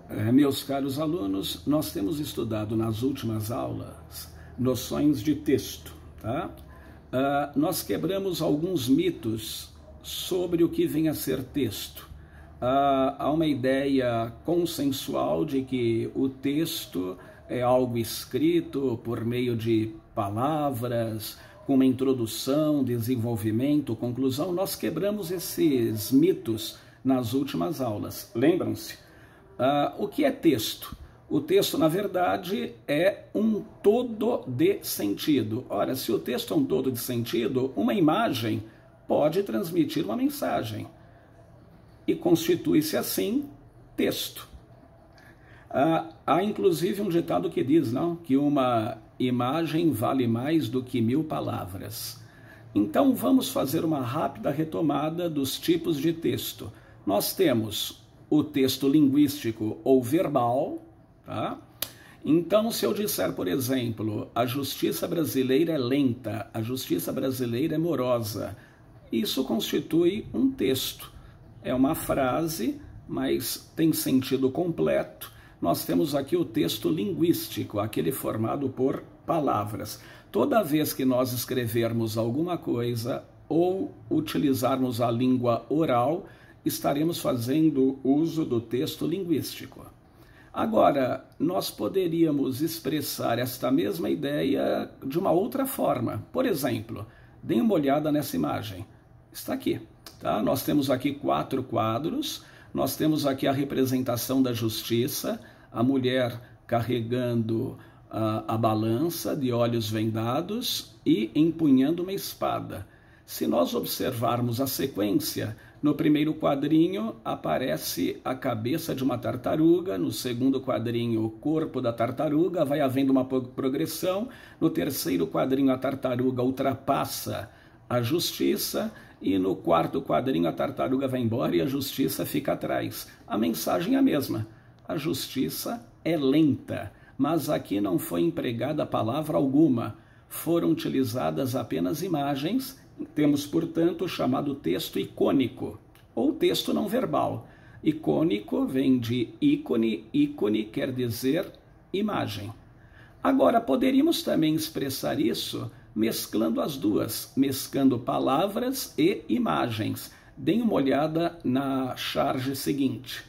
Meus caros alunos, nós temos estudado nas últimas aulas noções de texto, tá? Nós quebramos alguns mitos sobre o que vem a ser texto. Há uma ideia consensual de que o texto é algo escrito por meio de palavras, com uma introdução, desenvolvimento, conclusão. Nós quebramos esses mitos nas últimas aulas. Lembram-se? O que é texto? O texto, na verdade, é um todo de sentido. Ora, se o texto é um todo de sentido, uma imagem pode transmitir uma mensagem. E constitui-se, assim, texto. Há, inclusive, um ditado que diz, não? Que uma imagem vale mais do que 1000 palavras. Então, vamos fazer uma rápida retomada dos tipos de texto. Nós temos o texto linguístico ou verbal, tá? Então, se eu disser, por exemplo, a justiça brasileira é lenta, a justiça brasileira é morosa, isso constitui um texto. É uma frase, mas tem sentido completo. Nós temos aqui o texto linguístico, aquele formado por palavras. Toda vez que nós escrevermos alguma coisa ou utilizarmos a língua oral, estaremos fazendo uso do texto linguístico. Agora, nós poderíamos expressar esta mesma ideia de uma outra forma. Por exemplo, deem uma olhada nessa imagem. Está aqui, tá? Nós temos aqui 4 quadros, nós temos aqui a representação da justiça, a mulher carregando a balança de olhos vendados e empunhando uma espada. Se nós observarmos a sequência, no primeiro quadrinho aparece a cabeça de uma tartaruga, no segundo quadrinho o corpo da tartaruga, vai havendo uma progressão, no terceiro quadrinho a tartaruga ultrapassa a justiça e no quarto quadrinho a tartaruga vai embora e a justiça fica atrás. A mensagem é a mesma, a justiça é lenta, mas aqui não foi empregada palavra alguma, foram utilizadas apenas imagens. Temos, portanto, o chamado texto icônico, ou texto não verbal. Icônico vem de ícone, ícone quer dizer imagem. Agora, poderíamos também expressar isso mesclando as duas, mesclando palavras e imagens. Deem uma olhada na charge seguinte.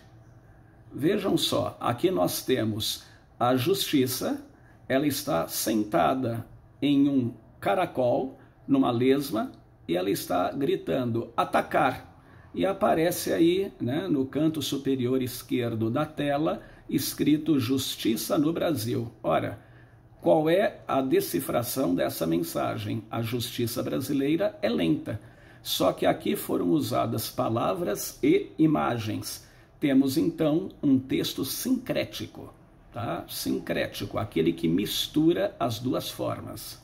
Vejam só, aqui nós temos a justiça, ela está sentada em um caracol, numa lesma, e ela está gritando, atacar. E aparece aí, né, no canto superior esquerdo da tela, escrito Justiça no Brasil. Ora, qual é a decifração dessa mensagem? A justiça brasileira é lenta. Só que aqui foram usadas palavras e imagens. Temos, então, um texto sincrético, tá? Sincrético, aquele que mistura as duas formas.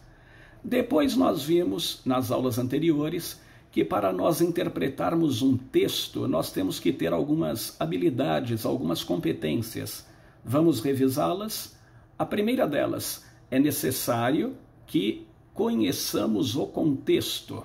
Depois nós vimos, nas aulas anteriores, que para nós interpretarmos um texto, nós temos que ter algumas habilidades, algumas competências. Vamos revisá-las? A primeira delas, é necessário que conheçamos o contexto.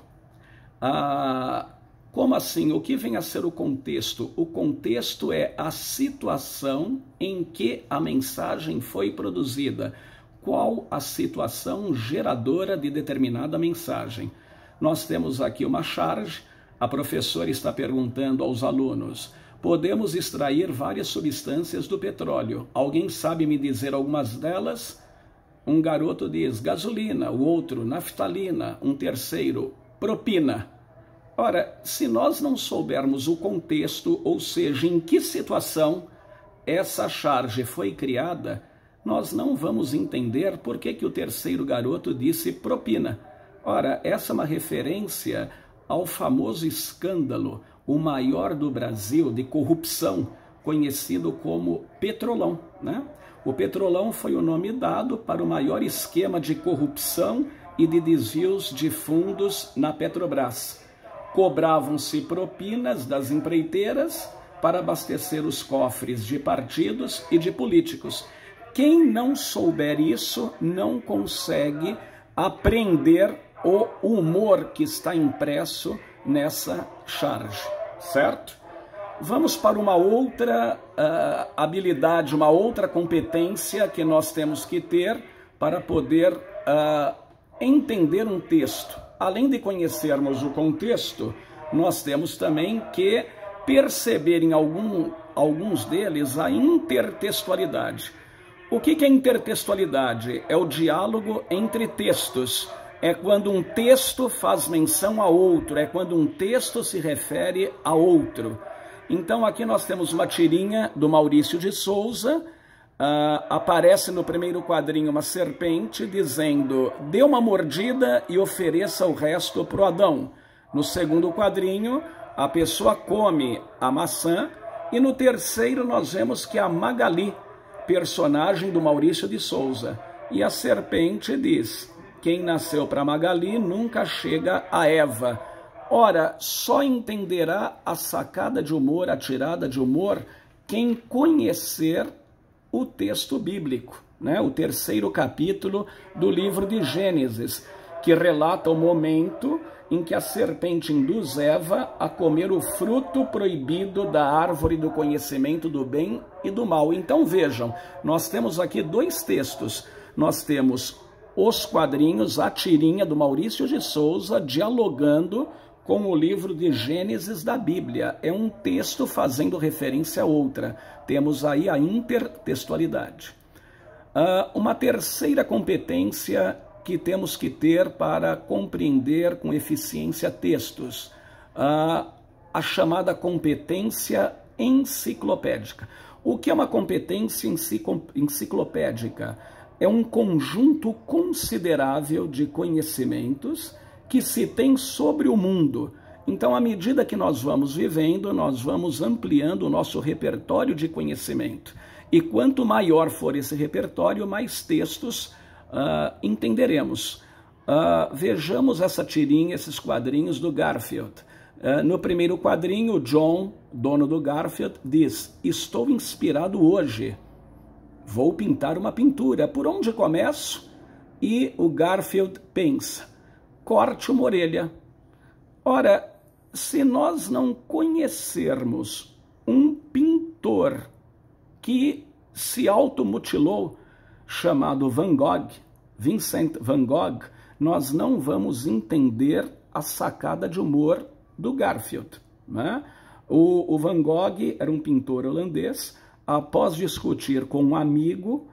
Como assim? O que vem a ser o contexto? O contexto é a situação em que a mensagem foi produzida. Qual a situação geradora de determinada mensagem? Nós temos aqui uma charge, a professora está perguntando aos alunos, podemos extrair várias substâncias do petróleo. Alguém sabe me dizer algumas delas? Um garoto diz gasolina, o outro naftalina, um terceiro propina. Ora, se nós não soubermos o contexto, ou seja, em que situação essa charge foi criada, nós não vamos entender por que o terceiro garoto disse propina. Ora, essa é uma referência ao famoso escândalo, o maior do Brasil, de corrupção, conhecido como Petrolão, né? O Petrolão foi o nome dado para o maior esquema de corrupção e de desvios de fundos na Petrobras. Cobravam-se propinas das empreiteiras para abastecer os cofres de partidos e de políticos. Quem não souber isso não consegue apreender o humor que está impresso nessa charge, certo? Vamos para uma outra habilidade, uma outra competência que nós temos que ter para poder entender um texto. Além de conhecermos o contexto, nós temos também que perceber em alguns deles a intertextualidade. O que é intertextualidade? É o diálogo entre textos. É quando um texto faz menção a outro, é quando um texto se refere a outro. Então aqui nós temos uma tirinha do Maurício de Souza, aparece no primeiro quadrinho uma serpente dizendo: dê uma mordida e ofereça o resto para o Adão. No segundo quadrinho, a pessoa come a maçã, e no terceiro nós vemos que é a Magali, personagem do Maurício de Souza, e a serpente diz: quem nasceu para Magali nunca chega a Eva. Ora, só entenderá a sacada de humor, a tirada de humor, quem conhecer o texto bíblico, né? O terceiro capítulo do livro de Gênesis, que relata o momento em que a serpente induz Eva a comer o fruto proibido da árvore do conhecimento do bem e do mal. Então vejam, nós temos aqui dois textos. Nós temos os quadrinhos, a tirinha do Maurício de Souza, dialogando com o livro de Gênesis da Bíblia. É um texto fazendo referência a outra. Temos aí a intertextualidade. Uma terceira competência que temos que ter para compreender com eficiência textos, a chamada competência enciclopédica. O que é uma competência enciclopédica? É um conjunto considerável de conhecimentos que se tem sobre o mundo. Então, à medida que nós vamos vivendo, nós vamos ampliando o nosso repertório de conhecimento. E quanto maior for esse repertório, mais textos entenderemos. Vejamos essa tirinha, esses quadrinhos do Garfield. No primeiro quadrinho, o John, dono do Garfield, diz: estou inspirado hoje, vou pintar uma pintura. Por onde começo? E o Garfield pensa: corte uma orelha. Ora, se nós não conhecermos um pintor que se automutilou, chamado Van Gogh, Vincent Van Gogh, nós não vamos entender a sacada de humor do Garfield, né? O Van Gogh era um pintor holandês. Após discutir com um amigo,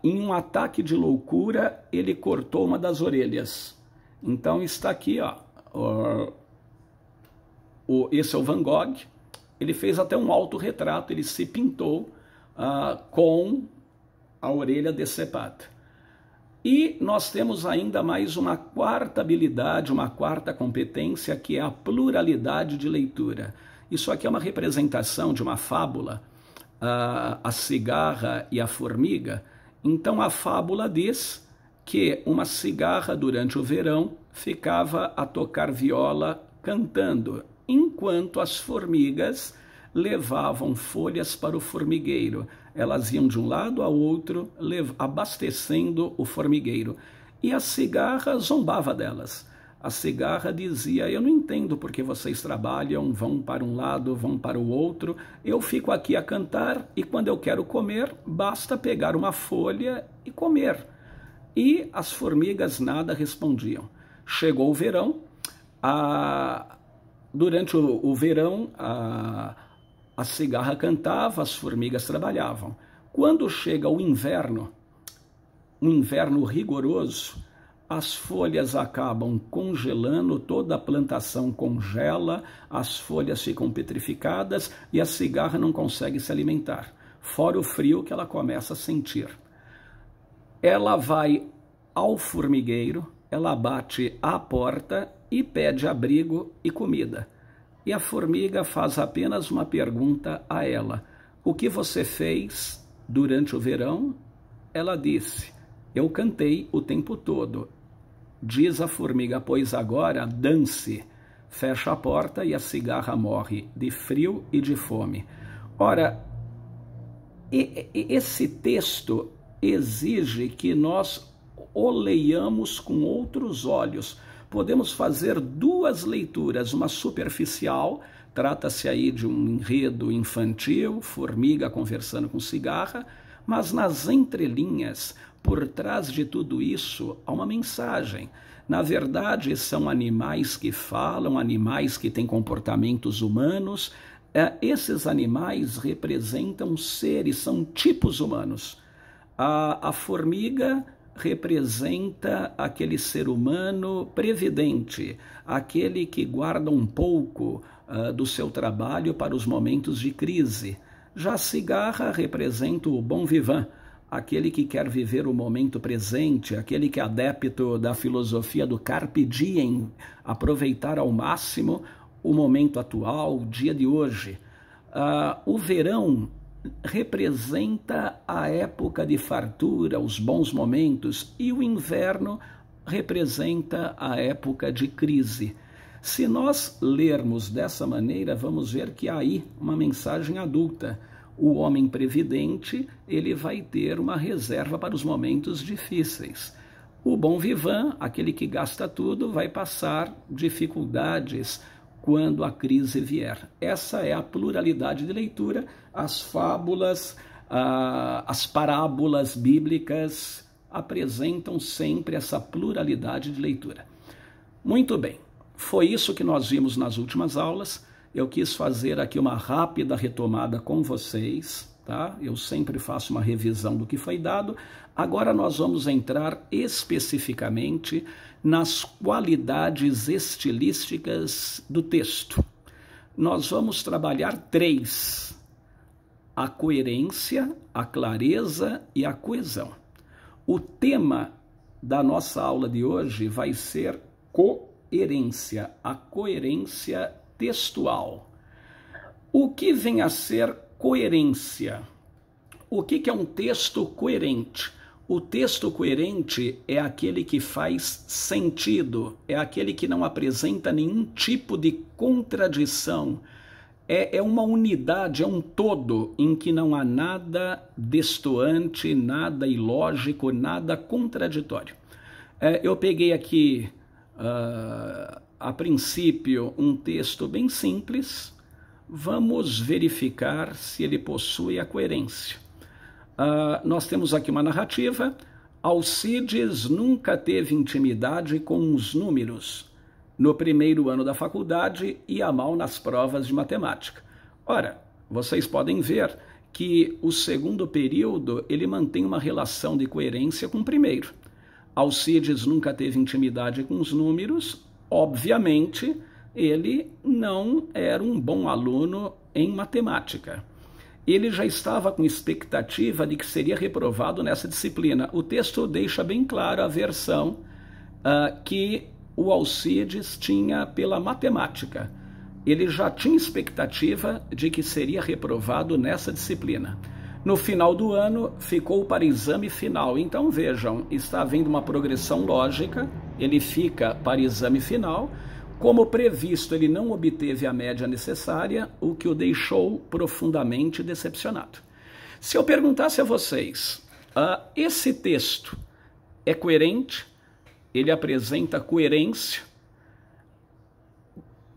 em um ataque de loucura, ele cortou uma das orelhas. Então está aqui, esse é o Van Gogh. Ele fez até um autorretrato, ele se pintou com a orelha decepada. E nós temos ainda mais uma quarta habilidade, uma quarta competência, que é a pluralidade de leitura. Isso aqui é uma representação de uma fábula, a cigarra e a formiga. Então a fábula diz que uma cigarra durante o verão ficava a tocar viola cantando, enquanto as formigas levavam folhas para o formigueiro. Elas iam de um lado ao outro, abastecendo o formigueiro. E a cigarra zombava delas. A cigarra dizia: eu não entendo porque vocês trabalham, vão para um lado, vão para o outro. Eu fico aqui a cantar e quando eu quero comer, basta pegar uma folha e comer. E as formigas nada respondiam. Chegou o verão. Durante o verão, a cigarra cantava, as formigas trabalhavam. Quando chega o inverno, um inverno rigoroso, as folhas acabam congelando, toda a plantação congela, as folhas ficam petrificadas e a cigarra não consegue se alimentar, fora o frio que ela começa a sentir. Ela vai ao formigueiro, ela bate à porta e pede abrigo e comida. E a formiga faz apenas uma pergunta a ela: o que você fez durante o verão? Ela disse: eu cantei o tempo todo. Diz a formiga: pois agora dance. Fecha a porta e a cigarra morre de frio e de fome. Ora, esse texto exige que nós o leiamos com outros olhos. Podemos fazer duas leituras, uma superficial, Trata-se aí de um enredo infantil, formiga conversando com cigarra, mas nas entrelinhas, por trás de tudo isso, há uma mensagem. Na verdade, são animais que falam, animais que têm comportamentos humanos. Esses animais representam seres, são tipos humanos. A formiga representa aquele ser humano previdente, aquele que guarda um pouco do seu trabalho para os momentos de crise. Já a cigarra representa o bon vivant, aquele que quer viver o momento presente, aquele que é adepto da filosofia do carpe diem, aproveitar ao máximo o momento atual, o dia de hoje. O verão representa a época de fartura, os bons momentos, e o inverno representa a época de crise. Se nós lermos dessa maneira, vamos ver que há aí uma mensagem adulta. O homem previdente, ele vai ter uma reserva para os momentos difíceis. O bon vivant, aquele que gasta tudo, vai passar dificuldades quando a crise vier. Essa é a pluralidade de leitura. As fábulas, as parábolas bíblicas apresentam sempre essa pluralidade de leitura. Muito bem, foi isso que nós vimos nas últimas aulas. Eu quis fazer aqui uma rápida retomada com vocês, tá? Eu sempre faço uma revisão do que foi dado. Agora nós vamos entrar especificamente nas qualidades estilísticas do texto. Nós vamos trabalhar 3: a coerência, a clareza e a coesão. O tema da nossa aula de hoje vai ser coerência, a coerência textual. O que vem a ser coerência? O que é um texto coerente? O texto coerente é aquele que faz sentido, é aquele que não apresenta nenhum tipo de contradição, é uma unidade, é um todo em que não há nada destoante, nada ilógico, nada contraditório. Eu peguei aqui, a princípio, um texto bem simples. Vamos verificar se ele possui a coerência. Nós temos aqui uma narrativa. Alcides nunca teve intimidade com os números. No primeiro ano da faculdade, ia mal nas provas de matemática. Ora, vocês podem ver que o segundo período ele mantém uma relação de coerência com o primeiro. Alcides nunca teve intimidade com os números. Obviamente, ele não era um bom aluno em matemática. Ele já estava com expectativa de que seria reprovado nessa disciplina. O texto deixa bem claro a versão que o Alcides tinha pela matemática. Ele já tinha expectativa de que seria reprovado nessa disciplina. No final do ano, ficou para exame final. Então, vejam, está havendo uma progressão lógica, ele fica para exame final. Como previsto, ele não obteve a média necessária, o que o deixou profundamente decepcionado. Se eu perguntasse a vocês, esse texto é coerente? Ele apresenta coerência?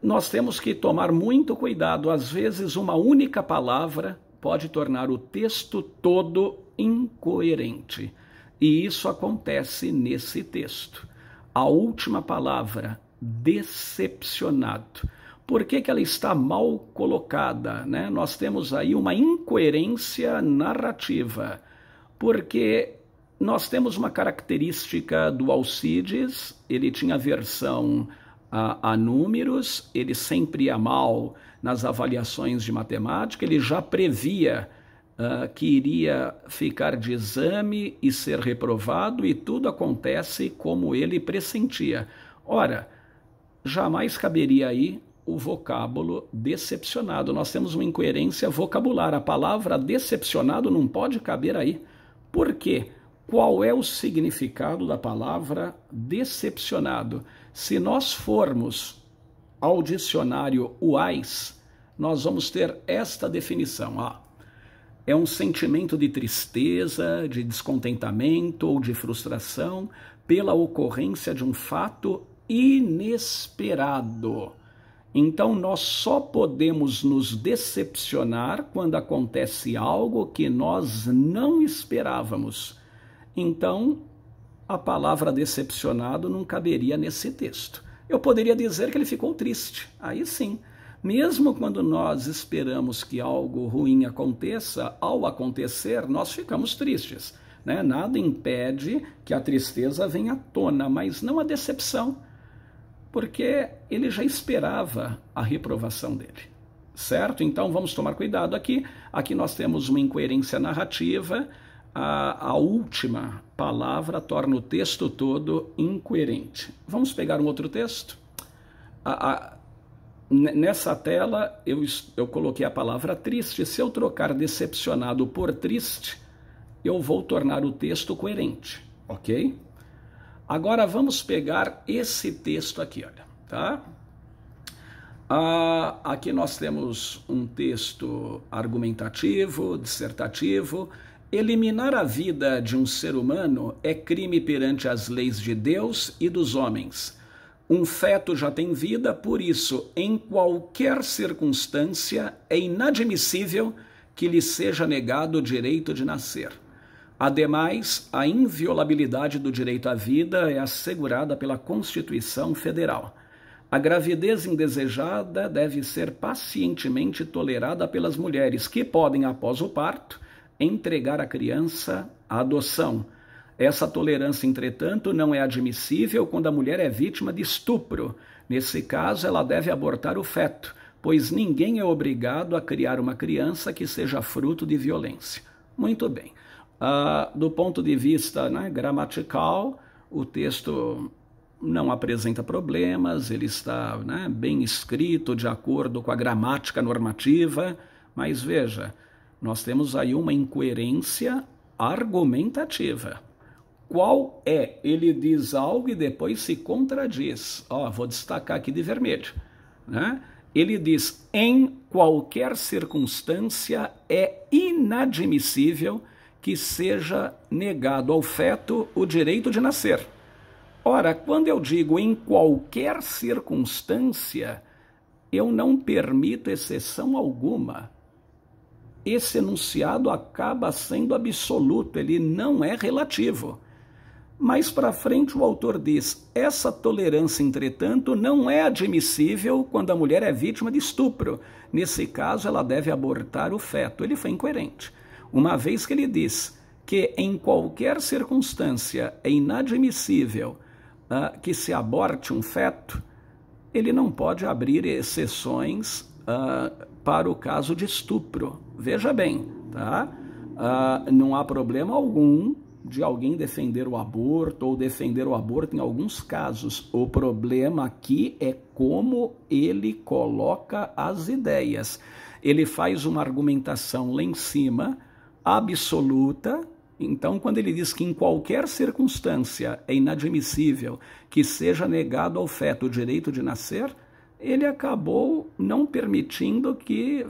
Nós temos que tomar muito cuidado. Às vezes, uma única palavra pode tornar o texto todo incoerente. E isso acontece nesse texto. A última palavra, decepcionado. Por que ela está mal colocada, né? Nós temos aí uma incoerência narrativa, porque nós temos uma característica do Alcides, ele tinha aversão a números, ele sempre ia mal nas avaliações de matemática, ele já previa que iria ficar de exame e ser reprovado, e tudo acontece como ele pressentia. Ora, jamais caberia aí o vocábulo decepcionado. Nós temos uma incoerência vocabular. A palavra decepcionado não pode caber aí. Por quê? Qual é o significado da palavra decepcionado? Se nós formos ao dicionário UAS, nós vamos ter esta definição. É um sentimento de tristeza, de descontentamento ou de frustração pela ocorrência de um fato inesperado. Então, nós só podemos nos decepcionar quando acontece algo que nós não esperávamos. Então, a palavra decepcionado não caberia nesse texto. Eu poderia dizer que ele ficou triste. Aí sim, mesmo quando nós esperamos que algo ruim aconteça, ao acontecer, nós ficamos tristes, né? Nada impede que a tristeza venha à tona, mas não a decepção, porque ele já esperava a reprovação dele, certo? Então vamos tomar cuidado aqui. Aqui nós temos uma incoerência narrativa. A última palavra torna o texto todo incoerente. Vamos pegar um outro texto? Nessa tela eu coloquei a palavra triste. Se eu trocar decepcionado por triste, eu vou tornar o texto coerente, ok? Agora vamos pegar esse texto aqui, olha, tá? Aqui nós temos um texto argumentativo, dissertativo. Eliminar a vida de um ser humano é crime perante as leis de Deus e dos homens. Um feto já tem vida, por isso, em qualquer circunstância, é inadmissível que lhe seja negado o direito de nascer. Ademais, a inviolabilidade do direito à vida é assegurada pela Constituição Federal. A gravidez indesejada deve ser pacientemente tolerada pelas mulheres, que podem, após o parto, entregar a criança à adoção. Essa tolerância, entretanto, não é admissível quando a mulher é vítima de estupro. Nesse caso, ela deve abortar o feto, pois ninguém é obrigado a criar uma criança que seja fruto de violência. Muito bem. Do ponto de vista, né, gramatical, o texto não apresenta problemas, ele está, né, bem escrito, de acordo com a gramática normativa, mas veja, nós temos aí uma incoerência argumentativa. Qual é? Ele diz algo e depois se contradiz. Vou destacar aqui de vermelho, né? Ele diz, em qualquer circunstância é inadmissível que seja negado ao feto o direito de nascer. Ora, quando eu digo em qualquer circunstância, eu não permito exceção alguma. Esse enunciado acaba sendo absoluto, ele não é relativo. Mais para frente o autor diz, essa tolerância, entretanto, não é admissível quando a mulher é vítima de estupro. Nesse caso, ela deve abortar o feto. Ele foi incoerente. Uma vez que ele diz que em qualquer circunstância é inadmissível que se aborte um feto, ele não pode abrir exceções para o caso de estupro. Veja bem, tá? Não há problema algum de alguém defender o aborto ou defender o aborto em alguns casos. O problema aqui é como ele coloca as ideias. Ele faz uma argumentação lá em cima, absoluta. Então, quando ele diz que em qualquer circunstância é inadmissível que seja negado ao feto o direito de nascer, ele acabou não permitindo que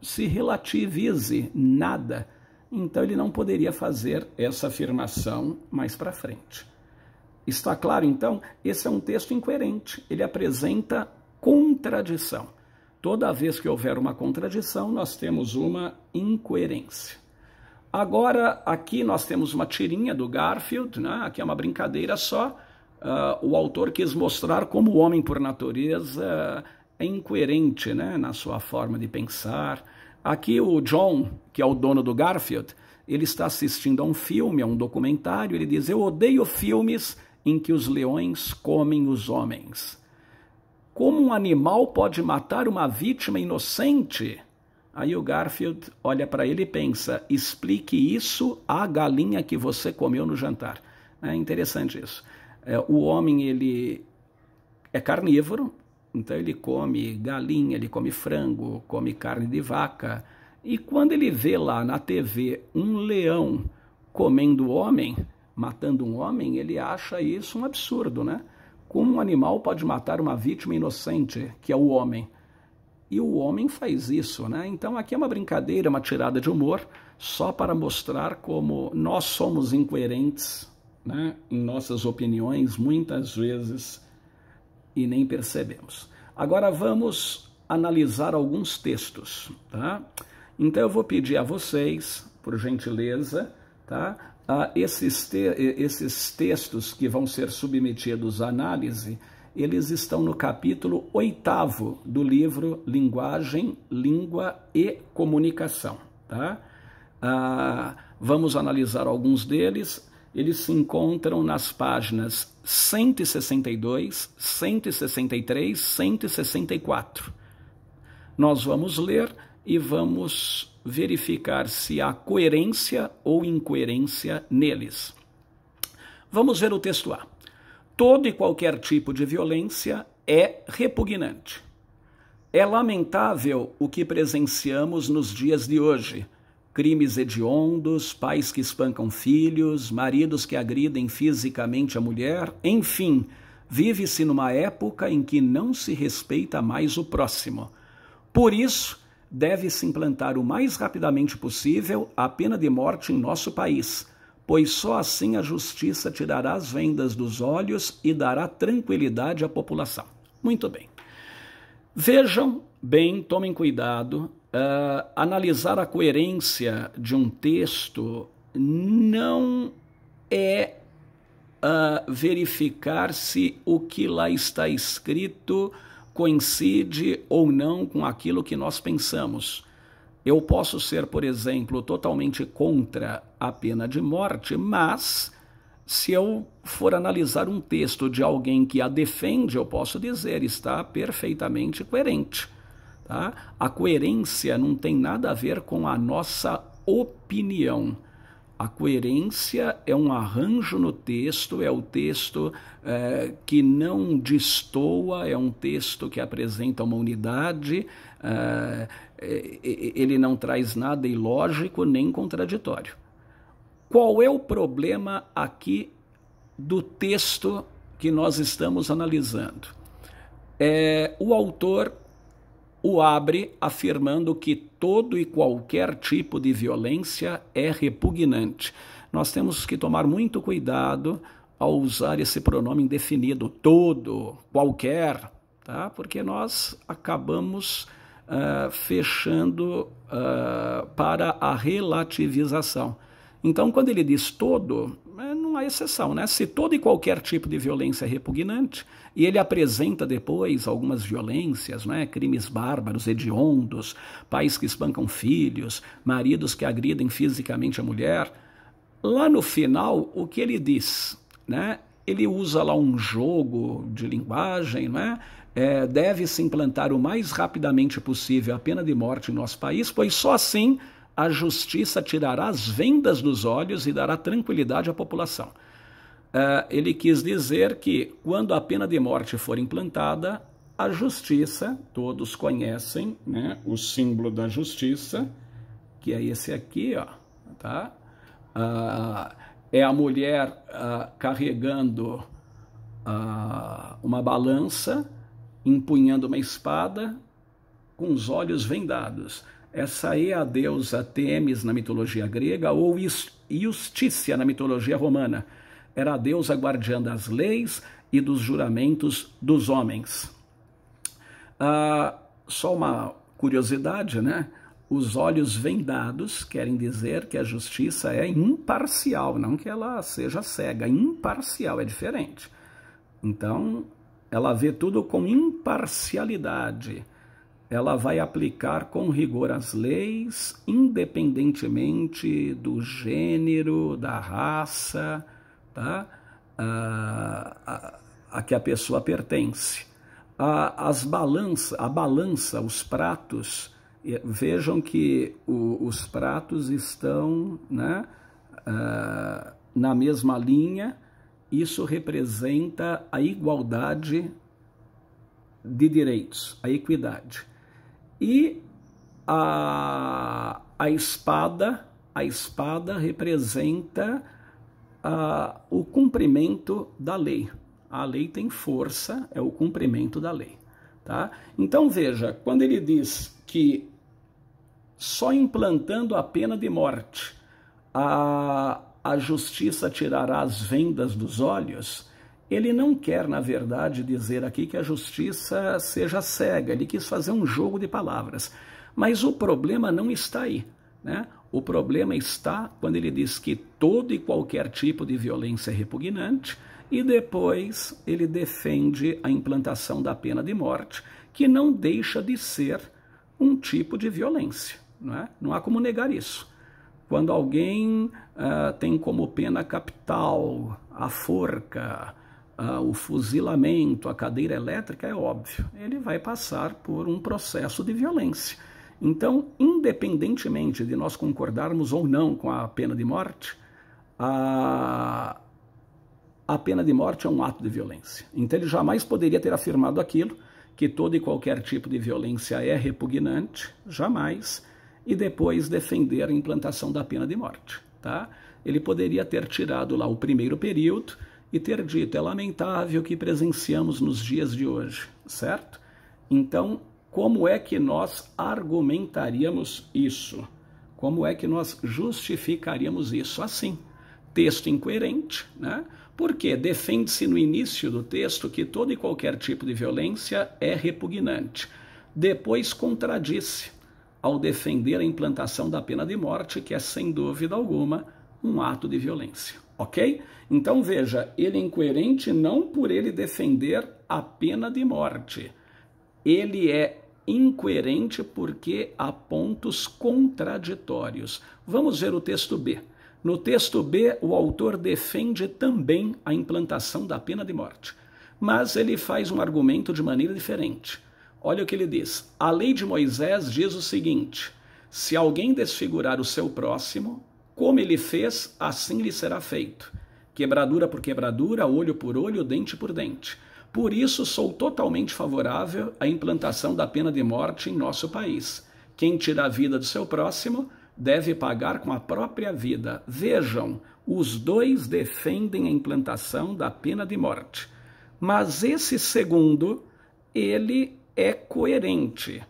se relativize nada. Então, ele não poderia fazer essa afirmação mais para frente. Está claro, então? Esse é um texto incoerente. Ele apresenta contradição. Toda vez que houver uma contradição, nós temos uma incoerência. Agora, aqui nós temos uma tirinha do Garfield, né? Aqui é uma brincadeira só. O autor quis mostrar como o homem, por natureza, é incoerente, né, na sua forma de pensar. Aqui o John, que é o dono do Garfield, ele está assistindo a um filme, a um documentário, ele diz, eu odeio filmes em que os leões comem os homens. Como um animal pode matar uma vítima inocente? Aí o Garfield olha para ele e pensa, explique isso à galinha que você comeu no jantar. É interessante isso. O homem, ele é carnívoro, então ele come galinha, ele come frango, come carne de vaca. E quando ele vê lá na TV um leão comendo homem, matando um homem, ele acha isso um absurdo, né? Como um animal pode matar uma vítima inocente, que é o homem? E o homem faz isso, né? Então aqui é uma brincadeira, uma tirada de humor, só para mostrar como nós somos incoerentes, né, em nossas opiniões, muitas vezes, e nem percebemos. Agora vamos analisar alguns textos, tá? Então eu vou pedir a vocês, por gentileza, tá? Esses textos que vão ser submetidos à análise, eles estão no capítulo 8º do livro Linguagem, Língua e Comunicação, tá? Vamos analisar alguns deles. Eles se encontram nas páginas 162, 163, 164. Nós vamos ler e vamos verificar se há coerência ou incoerência neles. Vamos ver o texto A. Todo e qualquer tipo de violência é repugnante. É lamentável o que presenciamos nos dias de hoje. Crimes hediondos, pais que espancam filhos, maridos que agridem fisicamente a mulher, enfim, vive-se numa época em que não se respeita mais o próximo. Por isso, deve-se implantar o mais rapidamente possível a pena de morte em nosso país, pois só assim a justiça tirará as vendas dos olhos e dará tranquilidade à população. Muito bem. Vejam bem, tomem cuidado, analisar a coerência de um texto não é verificar se o que lá está escrito coincide ou não com aquilo que nós pensamos. Eu posso ser, por exemplo, totalmente contra a pena de morte, mas se eu for analisar um texto de alguém que a defende, eu posso dizer, está perfeitamente coerente. Tá? A coerência não tem nada a ver com a nossa opinião. A coerência é um arranjo no texto, é o texto que não destoa, é um texto que apresenta uma unidade, ele não traz nada ilógico nem contraditório. Qual é o problema aqui do texto que nós estamos analisando? O autor o abre afirmando que todo e qualquer tipo de violência é repugnante. Nós temos que tomar muito cuidado ao usar esse pronome indefinido, todo, qualquer, tá? Porque nós acabamos fechando para a relativização. Então, quando ele diz todo, não há exceção, né? Se todo e qualquer tipo de violência é repugnante, e ele apresenta depois algumas violências, né? Crimes bárbaros, hediondos, pais que espancam filhos, maridos que agridem fisicamente a mulher, lá no final, o que ele diz, né? Ele usa lá um jogo de linguagem, né? Deve-se implantar o mais rapidamente possível a pena de morte em nosso país, pois só assim a justiça tirará as vendas dos olhos e dará tranquilidade à população. Ele quis dizer que, quando a pena de morte for implantada, a justiça, todos conhecem, né, o símbolo da justiça, que é esse aqui, ó, tá? É a mulher carregando uma balança, empunhando uma espada, com os olhos vendados. Essa é a deusa Têmis na mitologia grega ou Iustícia na mitologia romana. Era a deusa guardiã das leis e dos juramentos dos homens. Só uma curiosidade, né? Os olhos vendados querem dizer que a justiça é imparcial, não que ela seja cega. Imparcial é diferente. Então, ela vê tudo com imparcialidade. Ela vai aplicar com rigor as leis, independentemente do gênero, da raça, tá? A que a pessoa pertence. A balança, os pratos, vejam que os pratos estão, né, na mesma linha. Isso representa a igualdade de direitos, a equidade. E a espada representa o cumprimento da lei. A lei tem força, é o cumprimento da lei. Tá? Então veja, quando ele diz que só implantando a pena de morte a justiça tirará as vendas dos olhos, Ele não quer, na verdade, dizer aqui que a justiça seja cega, ele quis fazer um jogo de palavras. Mas o problema não está aí, né? O problema está quando ele diz que todo e qualquer tipo de violência é repugnante e depois ele defende a implantação da pena de morte, que não deixa de ser um tipo de violência, não é? Não há como negar isso. Quando alguém tem como pena capital a forca, o fuzilamento, a cadeira elétrica, é óbvio, ele vai passar por um processo de violência. Então, independentemente de nós concordarmos ou não com a pena de morte, a pena de morte é um ato de violência. Então, ele jamais poderia ter afirmado aquilo, que todo e qualquer tipo de violência é repugnante, jamais, e depois defender a implantação da pena de morte, tá? Ele poderia ter tirado lá o primeiro período e ter dito, é lamentável o que presenciamos nos dias de hoje, certo? Então, como é que nós argumentaríamos isso? Como é que nós justificaríamos isso? Assim, texto incoerente, né? Porque defende-se no início do texto que todo e qualquer tipo de violência é repugnante. Depois contradiz-se ao defender a implantação da pena de morte, que é, sem dúvida alguma, um ato de violência. Ok? Então, veja, ele é incoerente não por ele defender a pena de morte. Ele é incoerente porque há pontos contraditórios. Vamos ver o texto B. No texto B, o autor defende também a implantação da pena de morte, mas ele faz um argumento de maneira diferente. Olha o que ele diz. A lei de Moisés diz o seguinte: se alguém desfigurar o seu próximo, como ele fez, assim lhe será feito. Quebradura por quebradura, olho por olho, dente por dente. Por isso, sou totalmente favorável à implantação da pena de morte em nosso país. Quem tira a vida do seu próximo deve pagar com a própria vida. Vejam, os dois defendem a implantação da pena de morte. Mas esse segundo, ele é coerente.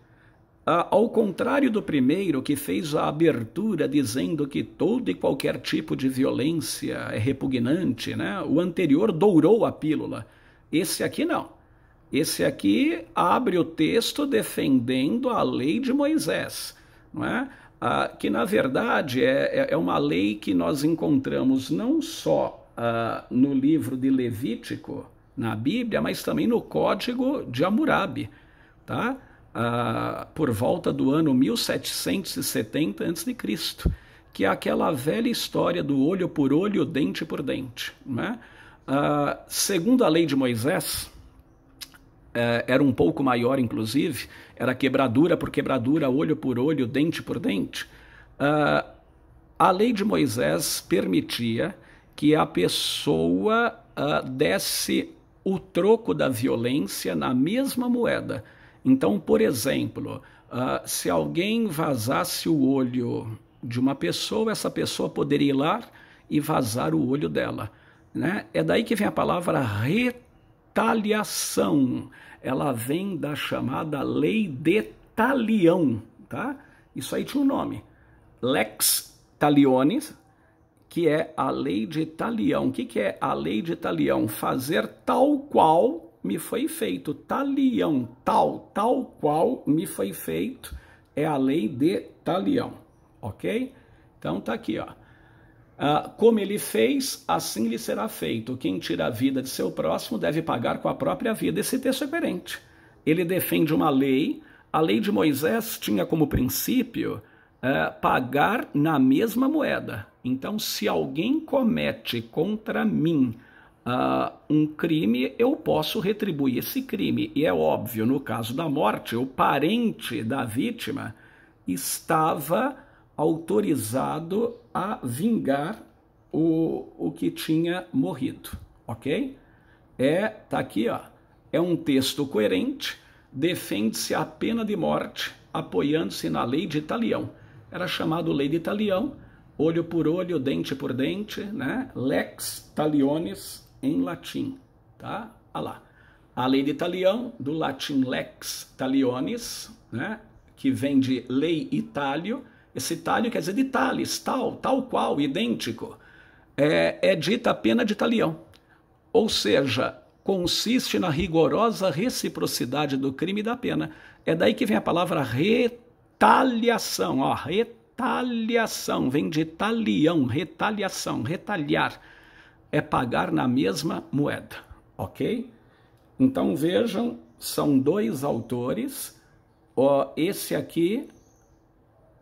Ao contrário do primeiro, que fez a abertura dizendo que todo e qualquer tipo de violência é repugnante, né? O anterior dourou a pílula. Esse aqui não. Esse aqui abre o texto defendendo a lei de Moisés, não é? Que, na verdade, é uma lei que nós encontramos não só no livro de Levítico, na Bíblia, mas também no Código de Hammurabi, tá? Por volta do ano 1770 a.C., que é aquela velha história do olho por olho, dente por dente, não é? Segundo a lei de Moisés, era um pouco maior, inclusive, era quebradura por quebradura, olho por olho, dente por dente. A lei de Moisés permitia que a pessoa desse o troco da violência na mesma moeda. Então, por exemplo, se alguém vazasse o olho de uma pessoa, essa pessoa poderia ir lá e vazar o olho dela, né? É daí que vem a palavra retaliação. Ela vem da chamada lei de talião, tá? Isso aí tinha um nome, lex talionis, que é a lei de talião. O que é a lei de talião? Fazer tal qual me foi feito. Talião, tal qual me foi feito, é a lei de talião, ok? Então tá aqui, ó. Como ele fez, assim lhe será feito. Quem tira a vida de seu próximo deve pagar com a própria vida. Esse texto é coerente. Ele defende uma lei. A lei de Moisés tinha como princípio pagar na mesma moeda. Então, se alguém comete contra mim um crime, eu posso retribuir esse crime. E é óbvio, no caso da morte, o parente da vítima estava autorizado a vingar o que tinha morrido, ok? Tá aqui, ó. É um texto coerente, defende-se a pena de morte, apoiando-se na lei de talião. Era chamado lei de talião, olho por olho, dente por dente, né? Lex talionis em latim, tá? Olha lá. A lei de talião, do latim lex talionis, né? Que vem de lei italio. Esse talio quer dizer de tales, tal qual, idêntico. É dita a pena de talião. ou seja, consiste na rigorosa reciprocidade do crime e da pena. É daí que vem a palavra retaliação. Ó, retaliação, vem de talião, retaliação, retalhar. É pagar na mesma moeda, ok? Então vejam, são dois autores. Ó, esse aqui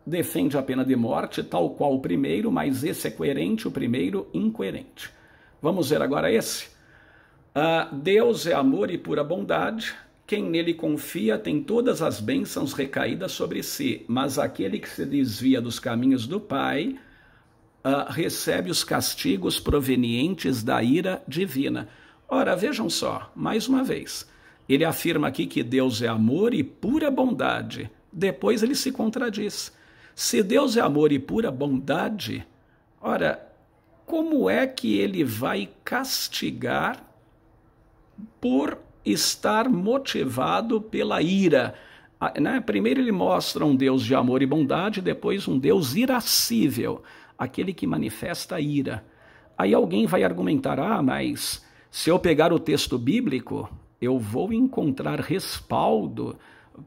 defende a pena de morte, tal qual o primeiro, mas esse é coerente, o primeiro incoerente. Vamos ver agora esse. Deus é amor e pura bondade, quem nele confia tem todas as bênçãos recaídas sobre si, mas aquele que se desvia dos caminhos do Pai recebe os castigos provenientes da ira divina. Ora, vejam só, mais uma vez, ele afirma aqui que Deus é amor e pura bondade, depois ele se contradiz. Se Deus é amor e pura bondade, ora, como é que ele vai castigar por estar motivado pela ira? Primeiro ele mostra um Deus de amor e bondade, depois um Deus irascível, aquele que manifesta ira. Aí alguém vai argumentar, mas se eu pegar o texto bíblico, eu vou encontrar respaldo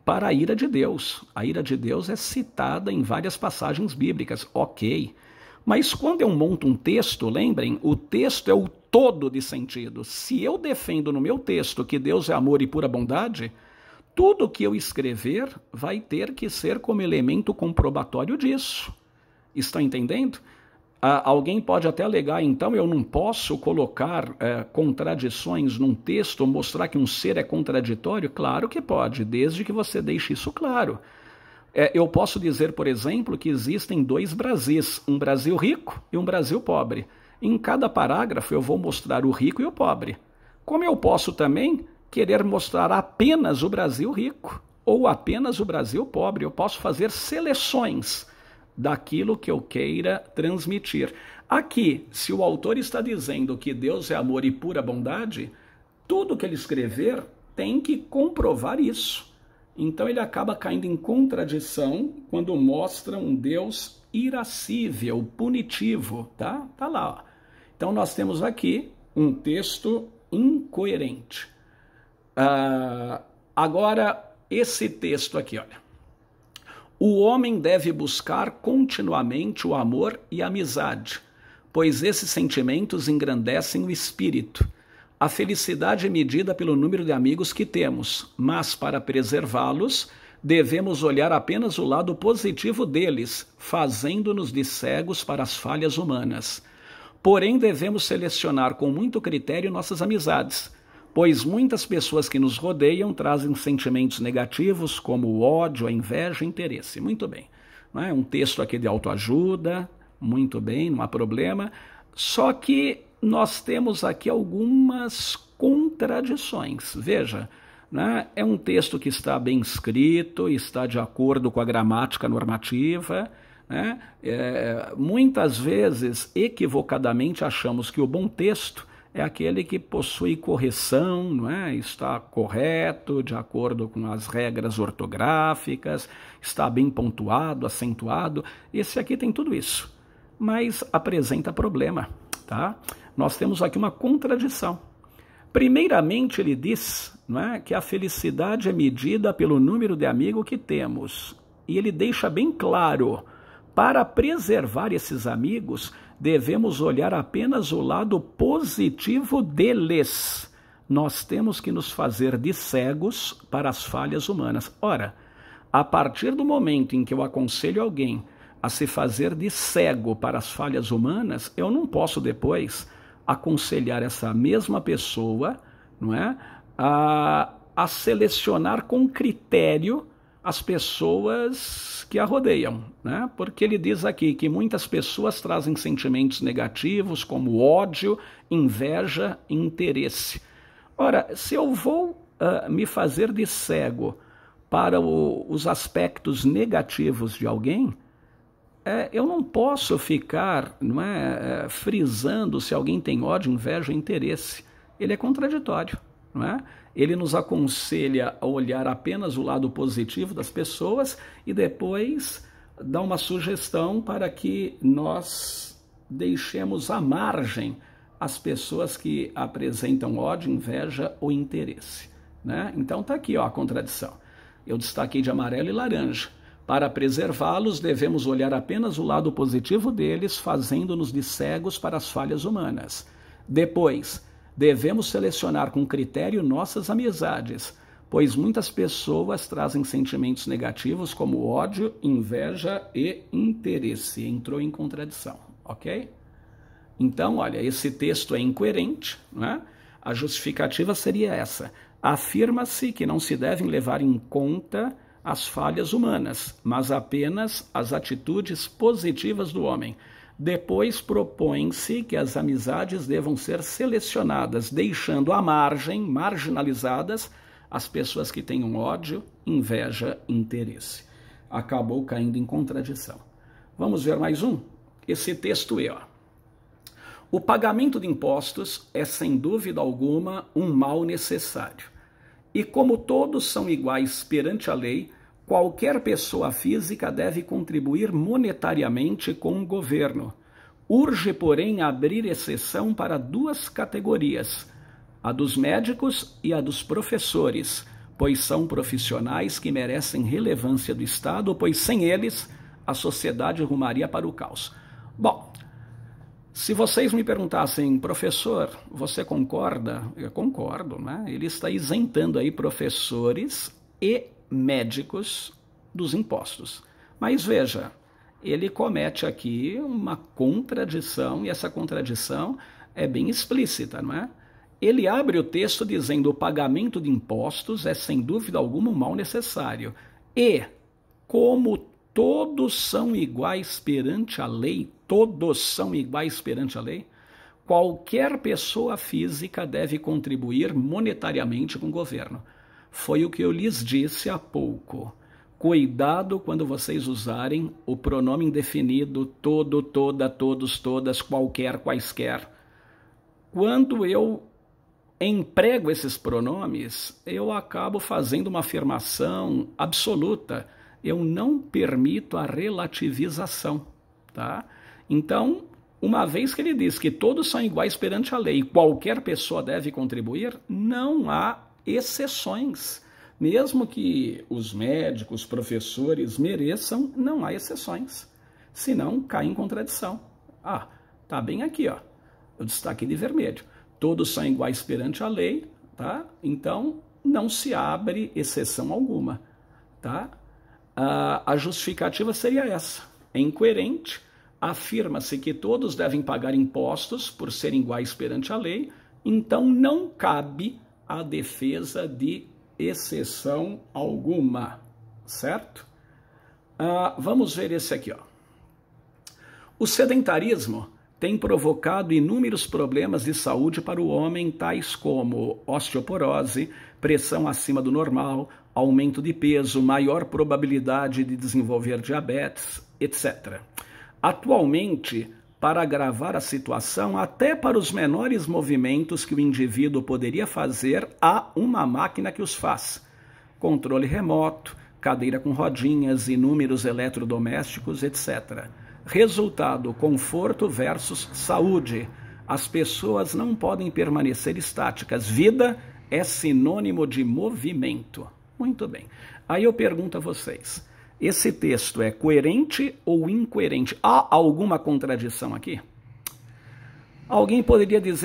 para a ira de Deus. A ira de Deus é citada em várias passagens bíblicas, ok. Mas quando eu monto um texto, lembrem, o texto é o todo de sentido. Se eu defendo no meu texto que Deus é amor e pura bondade, tudo que eu escrever vai ter que ser como elemento comprobatório disso. Estão entendendo? Alguém pode até alegar, então eu não posso colocar contradições num texto, mostrar que um ser é contraditório? Claro que pode, desde que você deixe isso claro. Eu posso dizer, por exemplo, que existem dois Brasis, um Brasil rico e um Brasil pobre. Em cada parágrafo eu vou mostrar o rico e o pobre. Como eu posso também querer mostrar apenas o Brasil rico ou apenas o Brasil pobre, eu posso fazer seleções daquilo que eu queira transmitir. Aqui, se o autor está dizendo que Deus é amor e pura bondade, tudo que ele escrever tem que comprovar isso. Então ele acaba caindo em contradição quando mostra um Deus irascível, punitivo, tá? Tá lá, ó. Então nós temos aqui um texto incoerente. Agora, esse texto aqui, olha. O homem deve buscar continuamente o amor e a amizade, pois esses sentimentos engrandecem o espírito. A felicidade é medida pelo número de amigos que temos, mas para preservá-los, devemos olhar apenas o lado positivo deles, fazendo-nos de cegos para as falhas humanas. Porém, devemos selecionar com muito critério nossas amizades, pois muitas pessoas que nos rodeiam trazem sentimentos negativos como o ódio, a inveja e interesse. Muito bem. Não é um texto aqui de autoajuda, muito bem, não há problema. Só que nós temos aqui algumas contradições. Veja, né? É um texto que está bem escrito, está de acordo com a gramática normativa, né? Muitas vezes, equivocadamente, achamos que o bom texto é aquele que possui correção, não é? Está correto, de acordo com as regras ortográficas, está bem pontuado, acentuado. Esse aqui tem tudo isso, mas apresenta problema, tá? Nós temos aqui uma contradição. Primeiramente, ele diz, não é, que a felicidade é medida pelo número de amigos que temos. E ele deixa bem claro, para preservar esses amigos, devemos olhar apenas o lado positivo deles. Nós temos que nos fazer de cegos para as falhas humanas. Ora, a partir do momento em que eu aconselho alguém a se fazer de cego para as falhas humanas, eu não posso depois aconselhar essa mesma pessoa, não é, a selecionar com critério as pessoas que a rodeiam, né? Porque ele diz aqui que muitas pessoas trazem sentimentos negativos como ódio, inveja e interesse. Ora, se eu vou me fazer de cego para os aspectos negativos de alguém, eu não posso ficar, não é, frisando se alguém tem ódio, inveja e interesse. Ele é contraditório, não é? Ele nos aconselha a olhar apenas o lado positivo das pessoas e depois dá uma sugestão para que nós deixemos à margem as pessoas que apresentam ódio, inveja ou interesse, né? Então tá aqui, ó, a contradição. Eu destaquei de amarelo e laranja. Para preservá-los, devemos olhar apenas o lado positivo deles, fazendo-nos de cegos para as falhas humanas. Depois, devemos selecionar com critério nossas amizades, pois muitas pessoas trazem sentimentos negativos como ódio, inveja e interesse. Entrou em contradição, ok? Então, olha, esse texto é incoerente, né? A justificativa seria essa. Afirma-se que não se devem levar em conta as falhas humanas, mas apenas as atitudes positivas do homem. Depois propõe-se que as amizades devam ser selecionadas, deixando à margem, marginalizadas, as pessoas que tenham ódio, inveja e interesse. Acabou caindo em contradição. Vamos ver mais um? Esse texto é, ó. O pagamento de impostos é, sem dúvida alguma, um mal necessário. E como todos são iguais perante a lei, qualquer pessoa física deve contribuir monetariamente com o governo. Urge, porém, abrir exceção para duas categorias, a dos médicos e a dos professores, pois são profissionais que merecem relevância do Estado, pois sem eles a sociedade rumaria para o caos. Bom, se vocês me perguntassem, professor, você concorda? Eu concordo, né? Ele está isentando aí professores e médicos dos impostos. Mas veja, ele comete aqui uma contradição, e essa contradição é bem explícita, não é? Ele abre o texto dizendo: o pagamento de impostos é sem dúvida alguma um mal necessário. E, como todos são iguais perante a lei, todos são iguais perante a lei, qualquer pessoa física deve contribuir monetariamente com o governo. Foi o que eu lhes disse há pouco. Cuidado quando vocês usarem o pronome indefinido todo, toda, todos, todas, qualquer, quaisquer. Quando eu emprego esses pronomes, eu acabo fazendo uma afirmação absoluta. Eu não permito a relativização, tá? Então, uma vez que ele diz que todos são iguais perante a lei, qualquer pessoa deve contribuir, não há exceções. Mesmo que os médicos, os professores mereçam, não há exceções. Senão, cai em contradição. Ah, tá bem aqui, ó. Eu destaquei de vermelho. Todos são iguais perante a lei, tá? Então, não se abre exceção alguma, tá? A justificativa seria essa. É incoerente, afirma-se que todos devem pagar impostos por serem iguais perante a lei, então não cabe a defesa de exceção alguma, certo? Vamos ver esse aqui, ó. O sedentarismo tem provocado inúmeros problemas de saúde para o homem, tais como osteoporose, pressão acima do normal, aumento de peso, maior probabilidade de desenvolver diabetes, etc. Atualmente, para agravar a situação, até para os menores movimentos que o indivíduo poderia fazer, há uma máquina que os faz. Controle remoto, cadeira com rodinhas, inúmeros eletrodomésticos, etc. Resultado: conforto versus saúde. As pessoas não podem permanecer estáticas. Vida é sinônimo de movimento. Muito bem. Aí eu pergunto a vocês, esse texto é coerente ou incoerente? Há alguma contradição aqui? Alguém poderia dizer